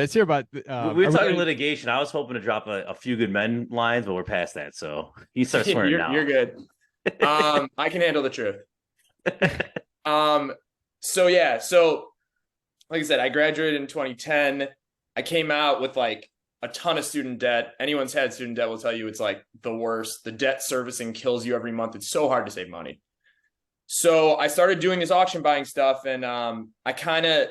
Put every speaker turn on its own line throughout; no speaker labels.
Let's hear about.
We were talking litigation. I was hoping to drop a few good men lines, but we're past that. So you start swearing
You're
now.
good. I can handle the truth. Um, so yeah, so like I said, I graduated in 2010. I came out with like a ton of student debt. Anyone's had student debt will tell you it's like the worst. The debt servicing kills you every month. It's so hard to save money. So I started doing this auction buying stuff, and I kind of,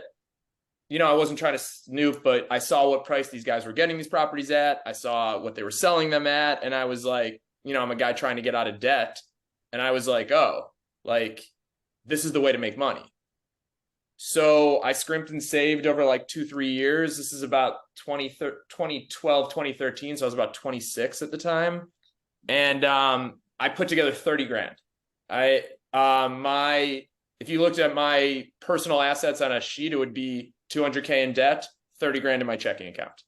I wasn't trying to snoop, but I saw what price these guys were getting these properties at. I saw what they were selling them at, and I was like, I'm a guy trying to get out of debt, and I was like, oh, like this is the way to make money. So I scrimped and saved over like 2-3 years. This is about 2012, 2013. So I was about 26 at the time. And I put together 30 grand. If you looked at my personal assets on a sheet, it would be 200K in debt, 30 grand in my checking account.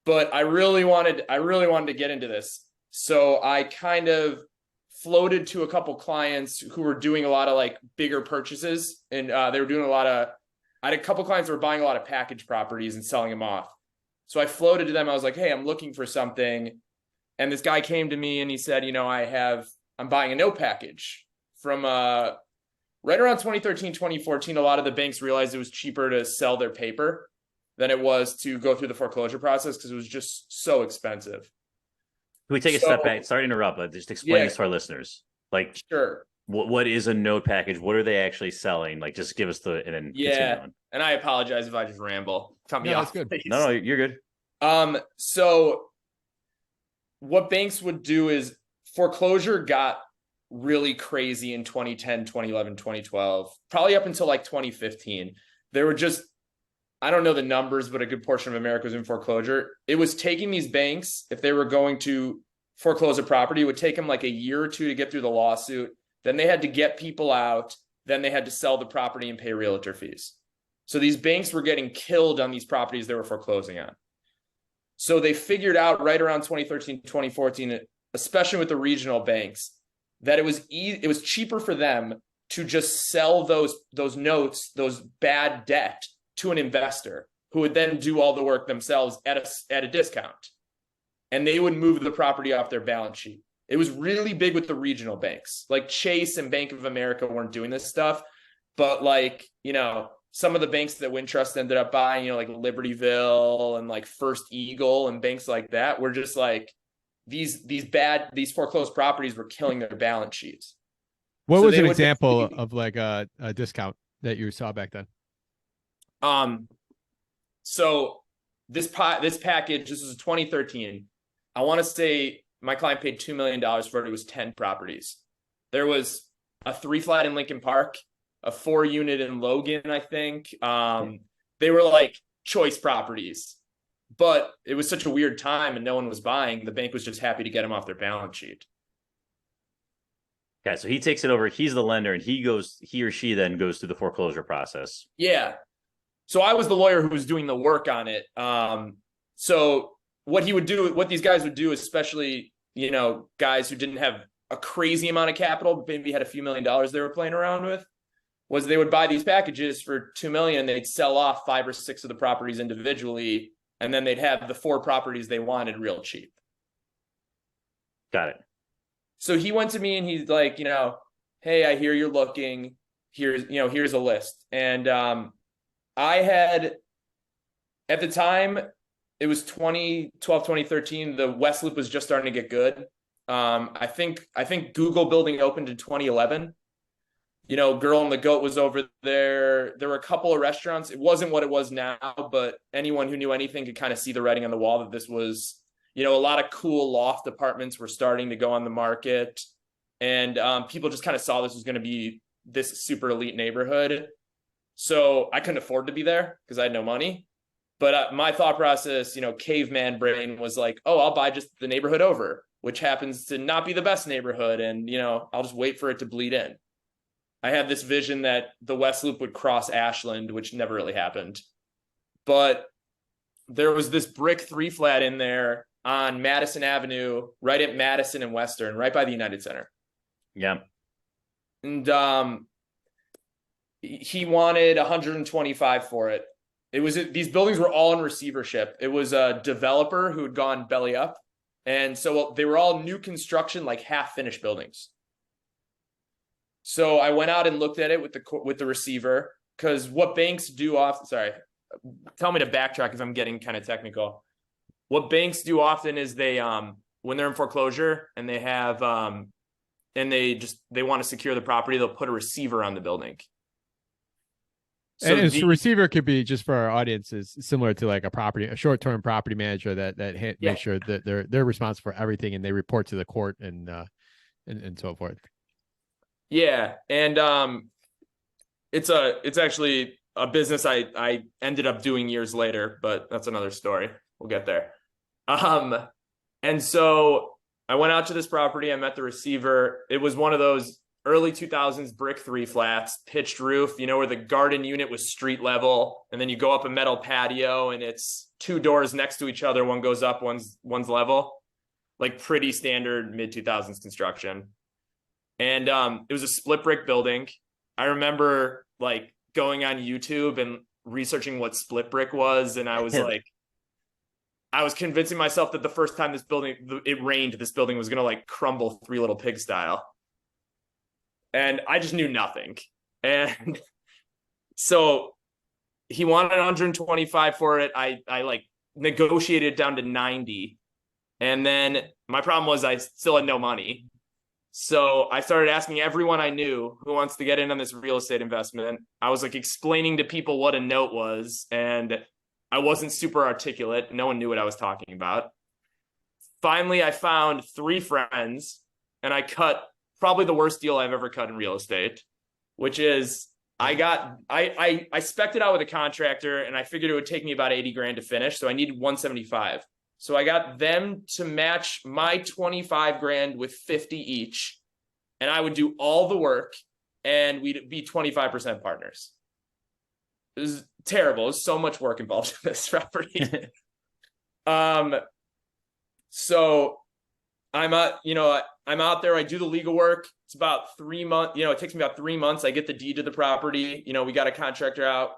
But I really wanted to get into this. So I kind of floated to a couple clients who were doing a lot of like bigger purchases, and they were doing I had a couple clients that were buying a lot of package properties and selling them off. So I floated to them. I was like, hey, I'm looking for something. And this guy came to me and he said, I'm buying a note package from right around 2013, 2014. A lot of the banks realized it was cheaper to sell their paper than it was to go through the foreclosure process because it was just so expensive.
Can we take a step back? Sorry to interrupt, but just explain this to our listeners. Like,
sure.
What is a note package? What are they actually selling? Like, just give us and then continue on.
And I apologize if I just ramble. Cut me off.
That's good.
No, you're good.
So what banks would do is foreclosure got really crazy in 2010, 2011, 2012, probably up until like 2015. There were just, I don't know the numbers, but a good portion of America was in foreclosure. It was taking these banks, if they were going to foreclose a property, it would take them like a year or two to get through the lawsuit. Then they had to get people out. Then they had to sell the property and pay realtor fees. So these banks were getting killed on these properties they were foreclosing on. So they figured out right around 2013, 2014, especially with the regional banks, that it was cheaper for them to just sell those notes, those bad debt, to an investor who would then do all the work themselves at a discount. And they would move the property off their balance sheet. It was really big with the regional banks. Like Chase and Bank of America weren't doing this stuff. But like, some of the banks that Wintrust ended up buying, like Libertyville and like First Eagle and banks like that were just like, these foreclosed properties were killing their balance sheets.
What was an example of like a discount that you saw back then?
So this package, this was 2013. I want to say my client paid $2 million for it. It was 10 properties. There was a 3-flat in Lincoln Park, a 4-unit in Logan, I think. They were like choice properties, but it was such a weird time and no one was buying. The bank was just happy to get them off their balance sheet.
Okay, so he takes it over. He's the lender, and he or she then goes through the foreclosure process.
Yeah. So I was the lawyer who was doing the work on it. So what these guys would do, especially, guys who didn't have a crazy amount of capital, but maybe had a few $1 million they were playing around with, was they would buy these packages for $2 million. They'd sell off 5 or 6 of the properties individually, and then they'd have the 4 properties they wanted real cheap.
Got it.
So he went to me and he's like, hey, I hear you're looking. Here's a list. And I had, at the time, it was 2012, 2013. The West Loop was just starting to get good. I think Google building opened in 2011. Girl and the Goat was over there. There were a couple of restaurants. It wasn't what it was now, but anyone who knew anything could kind of see the writing on the wall that this was, a lot of cool loft apartments were starting to go on the market. And people just kind of saw this was going to be this super elite neighborhood. So I couldn't afford to be there because I had no money. But my thought process, caveman brain was like, oh, I'll buy just the neighborhood over, which happens to not be the best neighborhood. And, I'll just wait for it to bleed in. I had this vision that the West Loop would cross Ashland, which never really happened. But there was this brick 3-flat in there on Madison Avenue, right at Madison and Western, right by the United Center.
Yeah.
And he wanted 125 for it. these buildings were all in receivership. It was a developer who had gone belly up. And so they were all new construction, like half finished buildings. So I went out and looked at it with the receiver, because what banks do tell me to backtrack if I'm getting kind of technical. What banks do often is they when they're in foreclosure and they have and they want to secure the property, they'll put a receiver on the building.
So and receiver could be, just for our audience, is similar to like a short-term property manager that makes sure that they're responsible for everything, and they report to the court and so forth.
Yeah, and it's actually a business I ended up doing years later, but that's another story. We'll get there. And so I went out to this property. I met the receiver. It was one of those early 2000s brick 3 flats, pitched roof, where the garden unit was street level, and then you go up a metal patio and it's 2 doors next to each other. One goes up, one's level, like pretty standard mid 2000s construction. And it was a split brick building. I remember like going on YouTube and researching what split brick was, and I was like, I was convincing myself that the first time it rained, this building was gonna like crumble Three Little Pigs style. And I just knew nothing. And so he wanted 125 for it. I like negotiated down to 90. And then my problem was I still had no money. So I started asking everyone I knew who wants to get in on this real estate investment. I was like explaining to people what a note was, and I wasn't super articulate. No one knew what I was talking about. Finally, I found 3 friends, and I cut probably the worst deal I've ever cut in real estate, which is I spec'd it out with a contractor, and I figured it would take me about 80 grand to finish. So I needed 175. So I got them to match my 25 grand with 50 each, and I would do all the work, and we'd be 25% partners. It was terrible. There's so much work involved in this property. So I'm out there. I do the legal work. It's about 3 months. It takes me about 3 months. I get the deed to the property. We got a contractor out.